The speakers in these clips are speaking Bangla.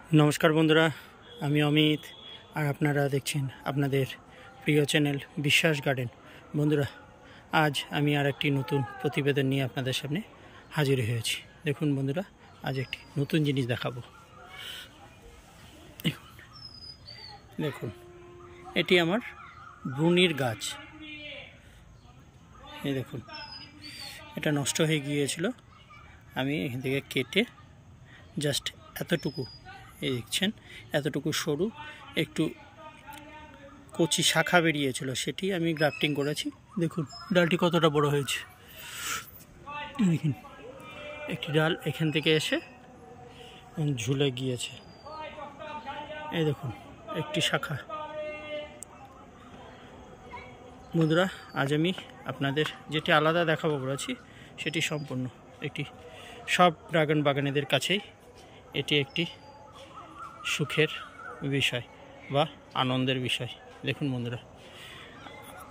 नमस्कार बंधुरा आमी अमित और आपनारा देखছেন आपनादेर प्रिय चैनल विश्वास गार्डन। बंधुरा आज आमी आर एकटी नतून प्रतिवेदन निये आपनादेर सामने हाजिर हयेछि। देखुन बंधुरा आज एकटी नतून जिनिस देखाबो। देखुन एटी आमार ब्रुनिर गाछ। এই দেখুন এটা নষ্ট হয়ে গিয়েছিল, আমি এখান থেকে কেটে জাস্ট এতটুকু এই দেখছেন এতটুকু সরু একটু কচি শাখা বেরিয়েছিল, সেটি আমি গ্রাফটিং করেছি। দেখুন ডালটি কতটা বড় হয়েছে। দেখুন একটি ডাল এখান থেকে এসে ঝুলে গিয়েছে। এই দেখুন একটি শাখা। বন্ধুরা আজ আমি আপনাদের যেটি আলাদা দেখাবো বলেছি সেটি সম্পূর্ণ একটি সব ড্রাগন বাগানীদের কাছেই এটি একটি সুখের বিষয় বা আনন্দের বিষয়। দেখুন বন্ধুরা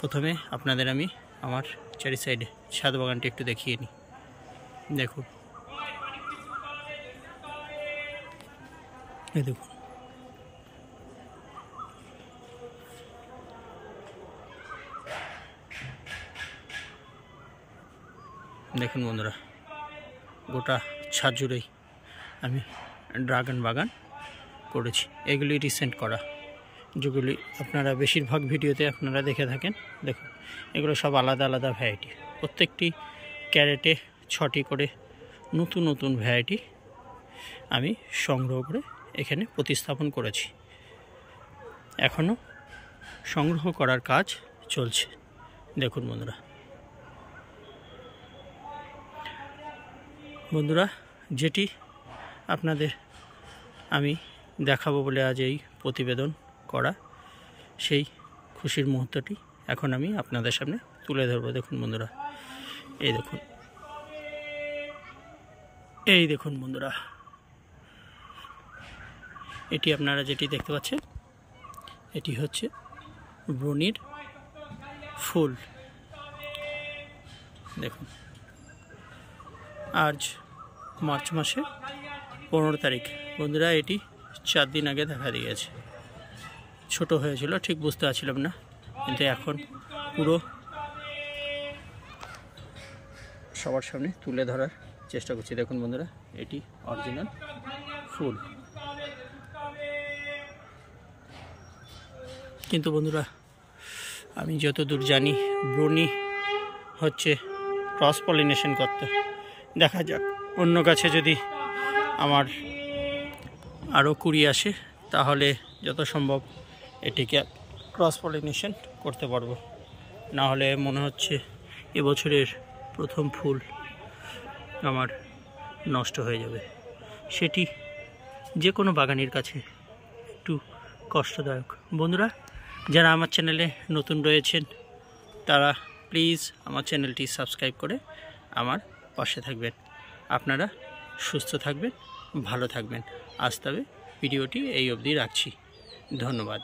প্রথমে আপনাদের আমি আমার চারি সাইডে ছাদ বাগানটি একটু দেখিয়ে নিই। দেখুন এই দেখুন দেখুন বন্ধুরা গোটা ছাদ জুড়েই আমি ড্রাগন বাগান করেছি। এগুলি রিসেন্ট করা, যেগুলি আপনারা বেশিরভাগ ভিডিওতে আপনারা দেখে থাকেন। দেখুন এগুলো সব আলাদা আলাদা ভ্যারাইটি, প্রত্যেকটি ক্যারেটে 6টি করে নতুন নতুন ভ্যারাইটি আমি সংগ্রহ করে এখানে প্রতিস্থাপন করেছি। এখনও সংগ্রহ করার কাজ চলছে। দেখুন বন্ধুরা যেটি আপনাদের আমি দেখাবো বলে আজ এই প্রতিবেদন করা, সেই খুশির মুহূর্তটি এখন আমি আপনাদের সামনে তুলে ধরবো। দেখুন বন্ধুরা এই দেখুন বন্ধুরা এটি আপনারা যেটি দেখতে পাচ্ছেন এটি হচ্ছে ব্রুনির ফুল। দেখুন আজ মার্চ মাসে 15 তারিখ। বন্ধুরা এটি 4 দিন আগে দেখা দিয়েছে। ছোট হয়েছিল, ঠিক বুঝতে পারছিলাম না, কিন্তু এখন পুরো সবার সামনে তুলে ধরার চেষ্টা করছি। দেখুন বন্ধুরা এটি অরিজিনাল ফুল। কিন্তু বন্ধুরা আমি যতদূর জানি ব্রুনি হচ্ছে ক্রস পলিনেশন করতে। দেখা যাক অন্য গাছে যদি আমার আরও কুড়ি আসে তাহলে যত সম্ভব এটিকে ক্রস পলিনেশন করতে পারবো। না হলে মনে হচ্ছে এবছরের প্রথম ফুল আমার নষ্ট হয়ে যাবে। সেটি যে কোনো বাগানের কাছে একটু কষ্টদায়ক। বন্ধুরা যারা আমার চ্যানেলে নতুন রয়েছেন তারা প্লিজ আমার চ্যানেলটি সাবস্ক্রাইব করে আমার পাশে থাকবেন। আপনারা সুস্থ থাকবেন, ভালো থাকবেন। আজ তবে ভিডিওটি এই অবধি রাখছি। ধন্যবাদ।